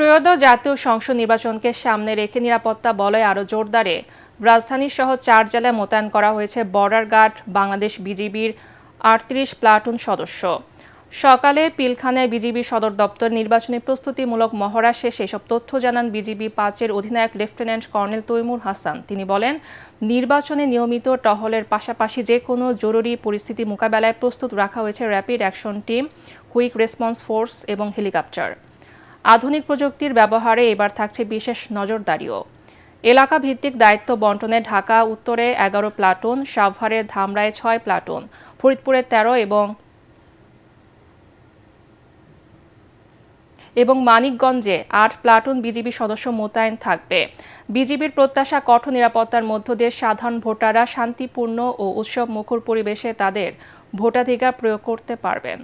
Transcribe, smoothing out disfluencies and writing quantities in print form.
ত্রয়োদশ জাতীয় সংসদ নির্বাচনকে সামনে রেখে নিরাপত্তা বলয় আরও জোরদারে রাজধানীসহ 4 জেলায় মোতায়েন করা হয়েছে বর্ডার গার্ড বাংলাদেশ বিজিবির ৩৮ প্লাটুন সদস্য। সকালে পিলখানায় বিজিবি সদর দপ্তর নির্বাচনী প্রস্তুতিমূলক মহড়া শেষে এসব তথ্য জানান বিজিবি ৫-এর অধিনায়ক লেফটেন্যান্ট কর্নেল তৈমুর হাসান। তিনি বলেন, নির্বাচনে নিয়মিত টহলের পাশাপাশি যে কোনো জরুরি পরিস্থিতি মোকাবেলায় প্রস্তুত রাখা হয়েছে rapid action team, quick response force এবং হেলিকপ্টার। আধুনিক প্রযুক্তির ব্যবহারে এবার থাকছে বিশেষ নজরদারিও। এলাকা ভিত্তিক দায়িত্ব বন্টনে ঢাকা উত্তরে ১১ প্লাটুন, সাভারের ধামরায় ৬ প্লাটুন, ফরিদপুরে ১৩ এবং মানিকগঞ্জে ৮ প্লাটুন বিজিবি সদস্য মোতায়েন থাকবে। বিজিবির প্রত্যাশা, কঠোর নিরাপত্তার মধ্য দিয়ে সাধারণ ভোটাররা শান্তিপূর্ণ ও উৎসব মুখর পরিবেশে তাদের ভোটাধিকার প্রয়োগ করতে পারবেন।